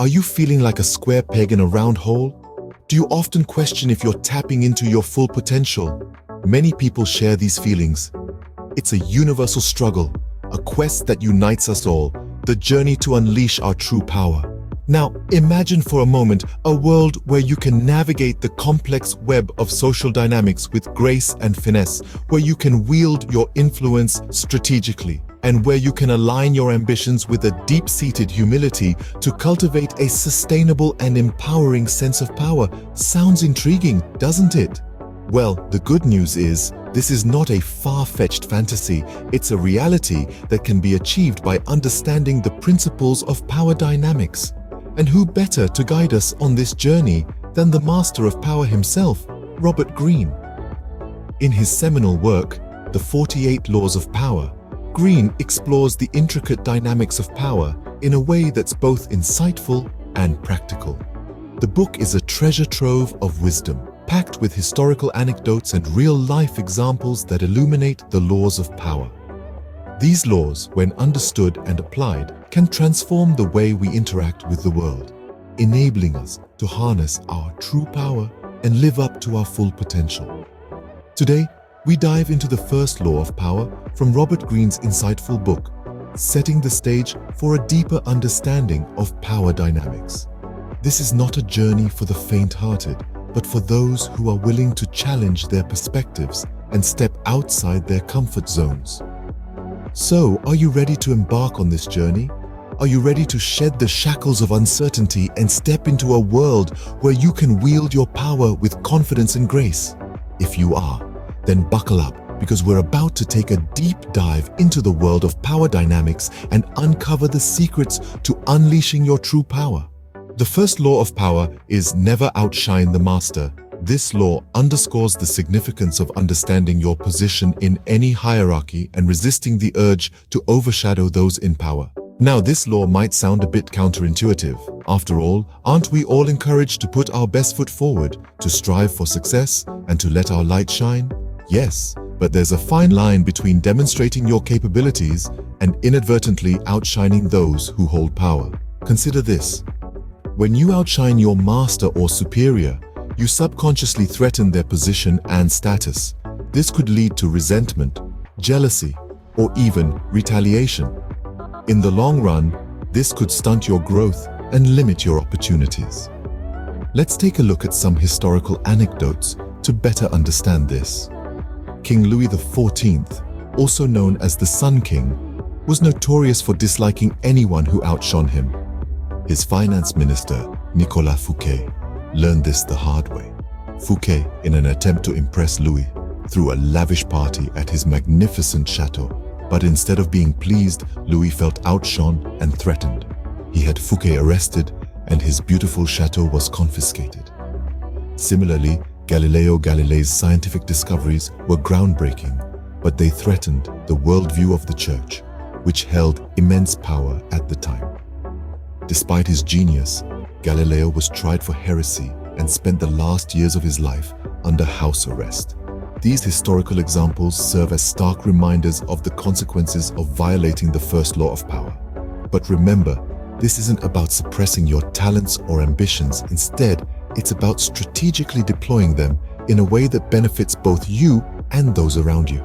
Are you feeling like a square peg in a round hole? Do you often question if you're tapping into your full potential? Many people share these feelings. It's a universal struggle, a quest that unites us all, the journey to unleash our true power. Now, imagine for a moment a world where you can navigate the complex web of social dynamics with grace and finesse, where you can wield your influence strategically, and where you can align your ambitions with a deep-seated humility to cultivate a sustainable and empowering sense of power. Sounds intriguing, doesn't it? Well, the good news is, this is not a far-fetched fantasy. It's a reality that can be achieved by understanding the principles of power dynamics. And who better to guide us on this journey than the master of power himself, Robert Greene? In his seminal work, The 48 Laws of Power, Greene explores the intricate dynamics of power in a way that's both insightful and practical. The book is a treasure trove of wisdom, packed with historical anecdotes and real-life examples that illuminate the laws of power. These laws, when understood and applied, can transform the way we interact with the world, enabling us to harness our true power and live up to our full potential. Today, we dive into the first law of power from Robert Greene's insightful book, setting the stage for a deeper understanding of power dynamics. This is not a journey for the faint-hearted, but for those who are willing to challenge their perspectives and step outside their comfort zones. So, are you ready to embark on this journey? Are you ready to shed the shackles of uncertainty and step into a world where you can wield your power with confidence and grace? If you are, then buckle up, because we're about to take a deep dive into the world of power dynamics and uncover the secrets to unleashing your true power. The first law of power is never outshine the master. This law underscores the significance of understanding your position in any hierarchy and resisting the urge to overshadow those in power. Now, this law might sound a bit counterintuitive. After all, aren't we all encouraged to put our best foot forward, to strive for success, and to let our light shine? Yes, but there's a fine line between demonstrating your capabilities and inadvertently outshining those who hold power. Consider this. When you outshine your master or superior, you subconsciously threaten their position and status. This could lead to resentment, jealousy, or even retaliation. In the long run, this could stunt your growth and limit your opportunities. Let's take a look at some historical anecdotes to better understand this. King Louis XIV, also known as the Sun King, was notorious for disliking anyone who outshone him. His finance minister, Nicolas Fouquet, learned this the hard way. Fouquet, in an attempt to impress Louis, threw a lavish party at his magnificent chateau. But instead of being pleased, Louis felt outshone and threatened. He had Fouquet arrested, and his beautiful chateau was confiscated. Similarly, Galileo Galilei's scientific discoveries were groundbreaking, but they threatened the worldview of the church, which held immense power at the time. Despite his genius, Galileo was tried for heresy and spent the last years of his life under house arrest. These historical examples serve as stark reminders of the consequences of violating the first law of power. But remember, this isn't about suppressing your talents or ambitions. Instead, it's about strategically deploying them in a way that benefits both you and those around you.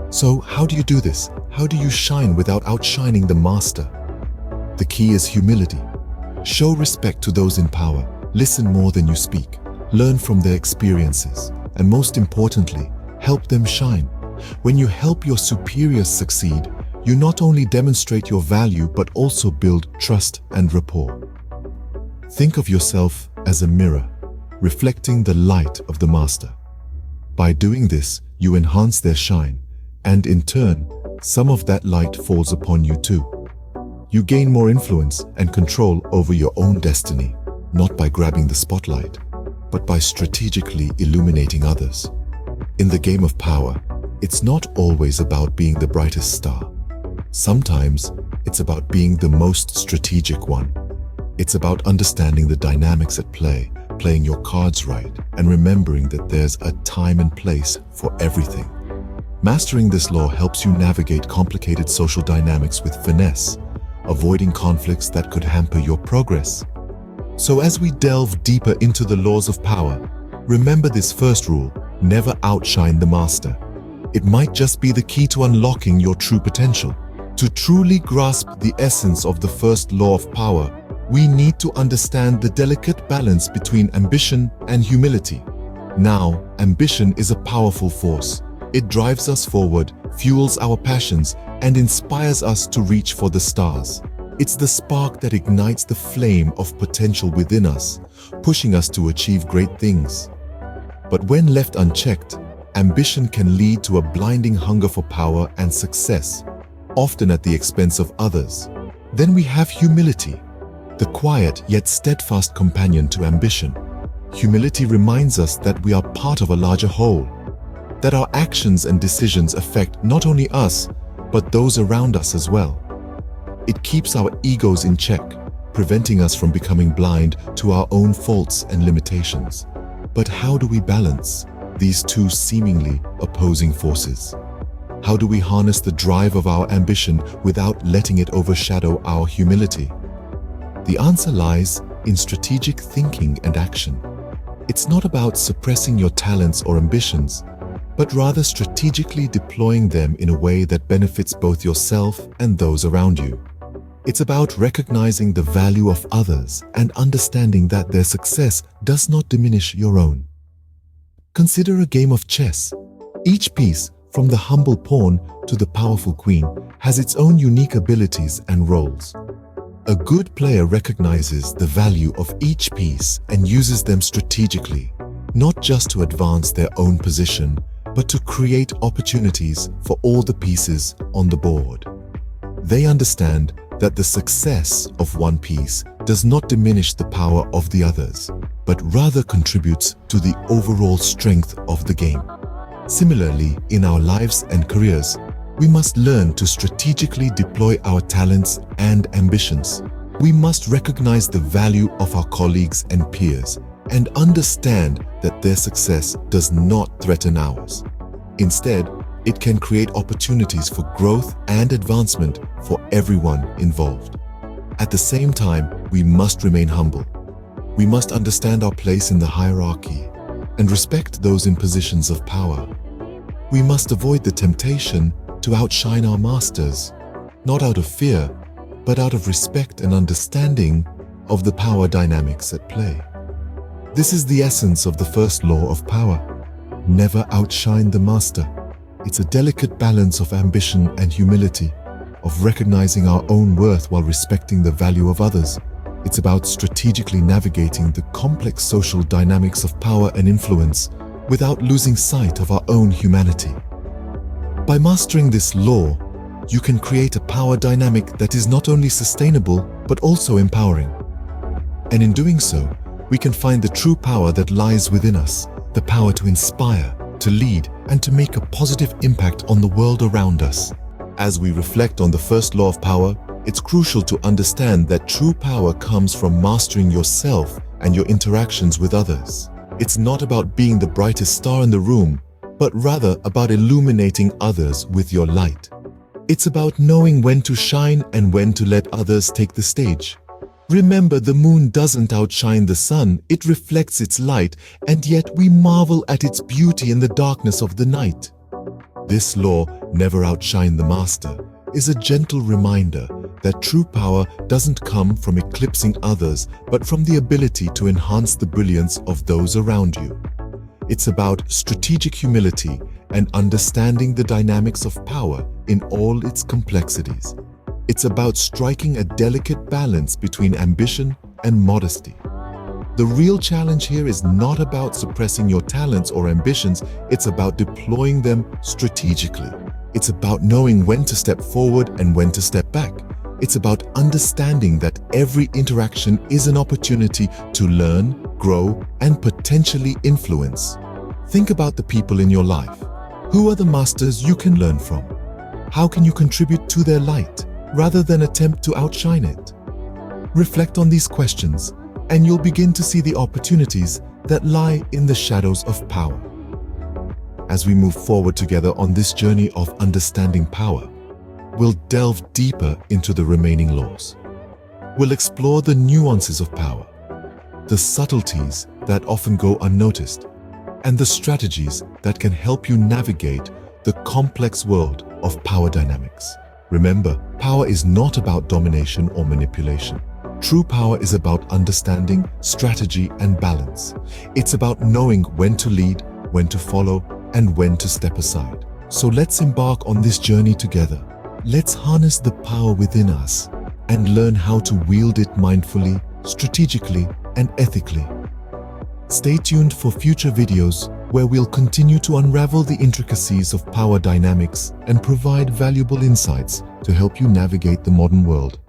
So, how do you do this? How do you shine without outshining the master? The key is humility. Show respect to those in power. Listen more than you speak. Learn from their experiences. And most importantly, help them shine. When you help your superiors succeed, you not only demonstrate your value but also build trust and rapport. Think of yourself as a mirror, reflecting the light of the master. By doing this, you enhance their shine, and in turn, some of that light falls upon you too. You gain more influence and control over your own destiny, not by grabbing the spotlight, but by strategically illuminating others. In the game of power, it's not always about being the brightest star. Sometimes, it's about being the most strategic one. It's about understanding the dynamics at play, playing your cards right, and remembering that there's a time and place for everything. Mastering this law helps you navigate complicated social dynamics with finesse, avoiding conflicts that could hamper your progress. So as we delve deeper into the laws of power, remember this first rule: never outshine the master. It might just be the key to unlocking your true potential. To truly grasp the essence of the first law of power, we need to understand the delicate balance between ambition and humility. Now, ambition is a powerful force. It drives us forward, fuels our passions, and inspires us to reach for the stars. It's the spark that ignites the flame of potential within us, pushing us to achieve great things. But when left unchecked, ambition can lead to a blinding hunger for power and success, often at the expense of others. Then we have humility, the quiet yet steadfast companion to ambition. Humility reminds us that we are part of a larger whole, that our actions and decisions affect not only us, but those around us as well. It keeps our egos in check, preventing us from becoming blind to our own faults and limitations. But how do we balance these two seemingly opposing forces? How do we harness the drive of our ambition without letting it overshadow our humility? The answer lies in strategic thinking and action. It's not about suppressing your talents or ambitions, but rather strategically deploying them in a way that benefits both yourself and those around you. It's about recognizing the value of others and understanding that their success does not diminish your own. Consider a game of chess. Each piece, from the humble pawn to the powerful queen, has its own unique abilities and roles. A good player recognizes the value of each piece and uses them strategically, not just to advance their own position, but to create opportunities for all the pieces on the board. They understand that the success of one piece does not diminish the power of the others, but rather contributes to the overall strength of the game. Similarly, in our lives and careers, we must learn to strategically deploy our talents and ambitions. We must recognize the value of our colleagues and peers and understand that their success does not threaten ours. Instead, it can create opportunities for growth and advancement for everyone involved. At the same time, we must remain humble. We must understand our place in the hierarchy and respect those in positions of power. We must avoid the temptation to outshine our masters, not out of fear, but out of respect and understanding of the power dynamics at play. This is the essence of the first law of power: never outshine the master. It's a delicate balance of ambition and humility, of recognizing our own worth while respecting the value of others. It's about strategically navigating the complex social dynamics of power and influence without losing sight of our own humanity. By mastering this law, you can create a power dynamic that is not only sustainable, but also empowering. And in doing so, we can find the true power that lies within us, the power to inspire, to lead, and to make a positive impact on the world around us. As we reflect on the first law of power, it's crucial to understand that true power comes from mastering yourself and your interactions with others. It's not about being the brightest star in the room, but rather about illuminating others with your light. It's about knowing when to shine and when to let others take the stage. Remember, the moon doesn't outshine the sun, it reflects its light, and yet we marvel at its beauty in the darkness of the night. This law, never outshine the master, is a gentle reminder that true power doesn't come from eclipsing others, but from the ability to enhance the brilliance of those around you. It's about strategic humility and understanding the dynamics of power in all its complexities. It's about striking a delicate balance between ambition and modesty. The real challenge here is not about suppressing your talents or ambitions, it's about deploying them strategically. It's about knowing when to step forward and when to step back. It's about understanding that every interaction is an opportunity to learn, grow, and potentially influence. Think about the people in your life. Who are the masters you can learn from? How can you contribute to their light, rather than attempt to outshine it? Reflect on these questions, and you'll begin to see the opportunities that lie in the shadows of power. As we move forward together on this journey of understanding power, we'll delve deeper into the remaining laws. We'll explore the nuances of power, the subtleties that often go unnoticed, and the strategies that can help you navigate the complex world of power dynamics. Remember, power is not about domination or manipulation. True power is about understanding, strategy, and balance. It's about knowing when to lead, when to follow, and when to step aside. So let's embark on this journey together. Let's harness the power within us and learn how to wield it mindfully, strategically, and ethically. Stay tuned for future videos where we'll continue to unravel the intricacies of power dynamics and provide valuable insights to help you navigate the modern world.